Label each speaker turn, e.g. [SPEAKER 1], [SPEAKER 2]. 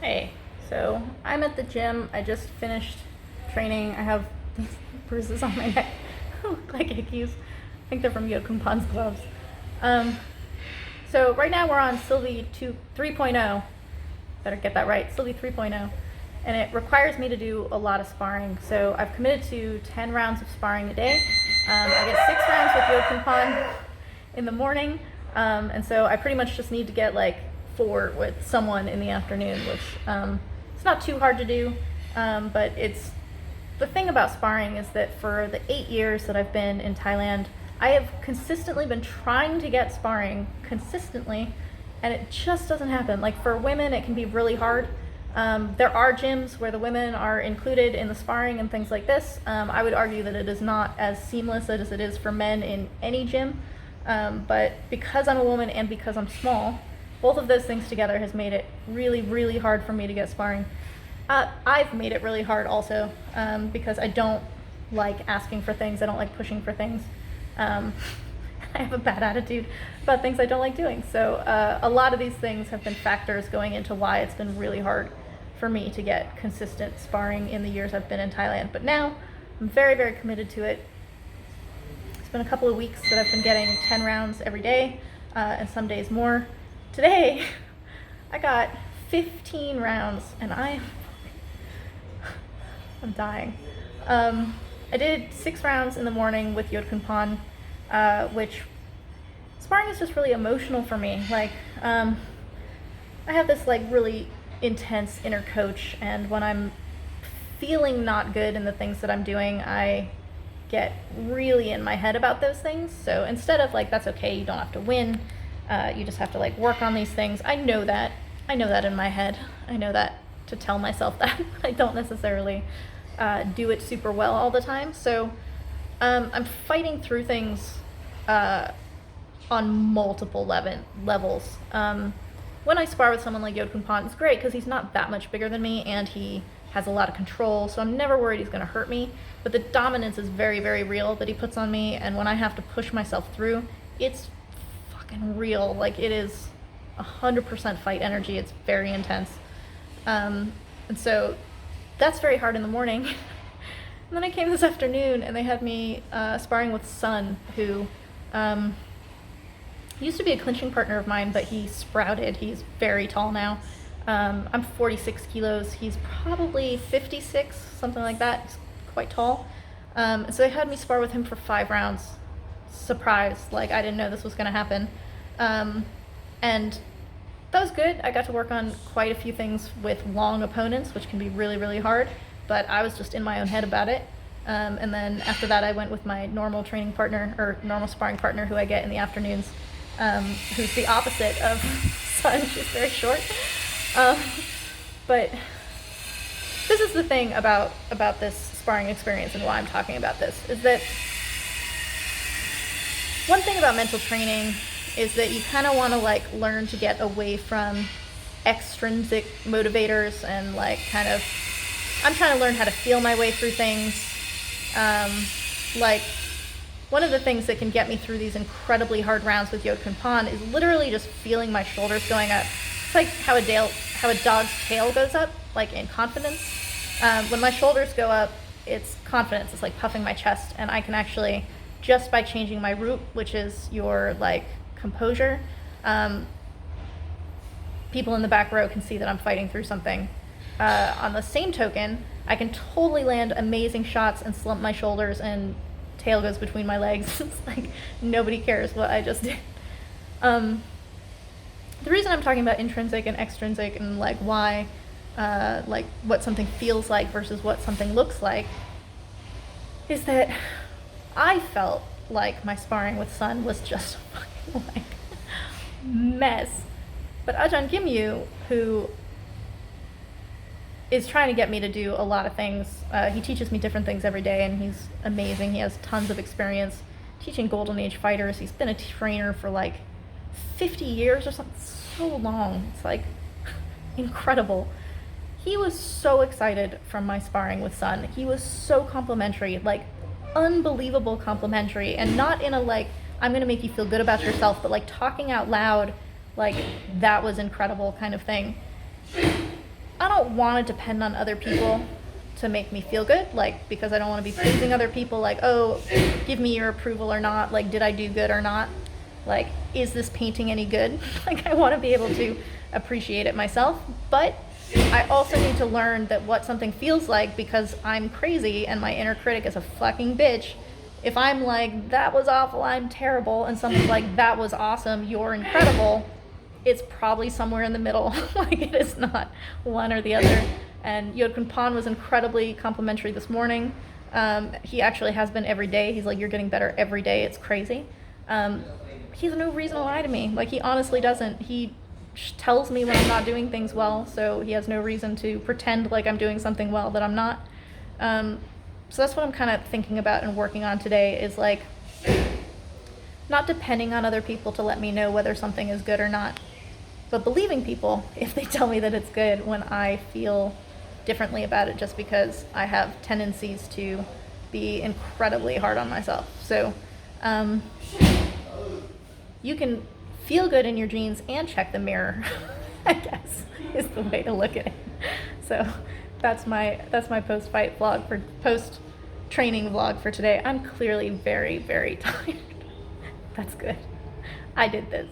[SPEAKER 1] Hey, so I'm at the gym. I just finished training. I have these bruises on my neck. Look like hickeys. I think they're from Yokunpan's gloves. Um, so right now we're on Sylvie 3.0. Better get that right. Sylvie 3.0. And it requires me to do a lot of sparring. So I've committed to 10 rounds of sparring a day. I get 6 rounds with Yokunpan in the morning. And so I pretty much just need to get like 4 with someone in the afternoon, which it's not too hard to do. But it's the thing about sparring is that for the 8 years that I've been in Thailand, I have consistently been trying to get sparring consistently, and it just doesn't happen. Like for women, it can be really hard. There are gyms where the women are included in the sparring and things like this. I would argue that it is not as seamless as it is for men in any gym. But because I'm a woman and because I'm small, both of those things together has made it really, really hard for me to get sparring. I've made it really hard also because I don't like asking for things. I don't like pushing for things. I have a bad attitude about things I don't like doing. So a lot of these things have been factors going into why it's been really hard for me to get consistent sparring in the years I've been in Thailand. But now I'm very, very committed to it. It's been a couple of weeks that I've been getting 10 rounds every day, and some days more. Today, I got 15 rounds, and I'm dying. I did 6 rounds in the morning with Yodkunpan, which sparring is just really emotional for me. Like, I have this like really intense inner coach, and when I'm feeling not good in the things that I'm doing, I get really in my head about those things. So instead of like, that's okay, you don't have to win, you just have to like work on these things. I know that in my head. I know that to tell myself that. I don't necessarily do it super well all the time. So I'm fighting through things on multiple levels. When I spar with someone like Yodkunpan, it's great because he's not that much bigger than me and he has a lot of control, so I'm never worried he's going to hurt me. But the dominance is very, very real that he puts on me, and when I have to push myself through, it's fucking real. Like, it is 100% fight energy. It's very intense. And so that's very hard in the morning. And then I came this afternoon, and they had me sparring with Sun, who used to be a clinching partner of mine, but he sprouted. He's very tall now. I'm 46 kilos. He's probably 56, something like that. He's quite tall. So they had me spar with him for 5 rounds. Surprise, like I didn't know this was going to happen. And that was good. I got to work on quite a few things with long opponents, which can be really, really hard. But I was just in my own head about it. And then after that, I went with my normal training partner, or normal sparring partner, who I get in the afternoons, who's the opposite of Sun. She's very short. But this is the thing about this sparring experience and why I'm talking about this, is that one thing about mental training is that you kind of want to like learn to get away from extrinsic motivators and like kind of, I'm trying to learn how to feel my way through things. Like one of the things that can get me through these incredibly hard rounds with Yodkunpan is literally just feeling my shoulders going up. It's like how a dog's tail goes up, like in confidence. When my shoulders go up, it's confidence. It's like puffing my chest, and I can actually, just by changing my root, which is your like composure, people in the back row can see that I'm fighting through something. On the same token, I can totally land amazing shots and slump my shoulders and tail goes between my legs. It's like nobody cares what I just did. The reason I'm talking about intrinsic and extrinsic and like why, like what something feels like versus what something looks like, is that I felt like my sparring with Sun was just a fucking like mess. But Ajahn Gimyu, who is trying to get me to do a lot of things, he teaches me different things every day, and he's amazing. He has tons of experience teaching Golden Age fighters. He's been a trainer for like 50 years or something, so long. It's like incredible. He was so excited from my sparring with Sun. He was so complimentary, like unbelievable complimentary, and not in a like, I'm gonna make you feel good about yourself, but like talking out loud, like that was incredible kind of thing. I don't want to depend on other people to make me feel good, like, because I don't want to be pleasing other people, like, oh, give me your approval or not, like, did I do good or not, like, is this painting any good? Like, I want to be able to appreciate it myself, but I also need to learn that what something feels like, because I'm crazy and my inner critic is a fucking bitch. If I'm like, that was awful, I'm terrible, and someone's like, that was awesome, you're incredible, it's probably somewhere in the middle. Like, it is not one or the other. And Yodkun Pan was incredibly complimentary this morning. He actually has been every day. He's like, you're getting better every day. It's crazy. He has no reason to lie to me. Like, he honestly doesn't. He tells me when I'm not doing things well, so he has no reason to pretend like I'm doing something well that I'm not. So that's what I'm kind of thinking about and working on today, is like not depending on other people to let me know whether something is good or not, but believing people if they tell me that it's good when I feel differently about it, just because I have tendencies to be incredibly hard on myself. So you can feel good in your jeans and check the mirror, I guess, is the way to look at it. So that's my post-fight vlog, for post-training vlog for today. I'm clearly very, very tired. That's good. I did this.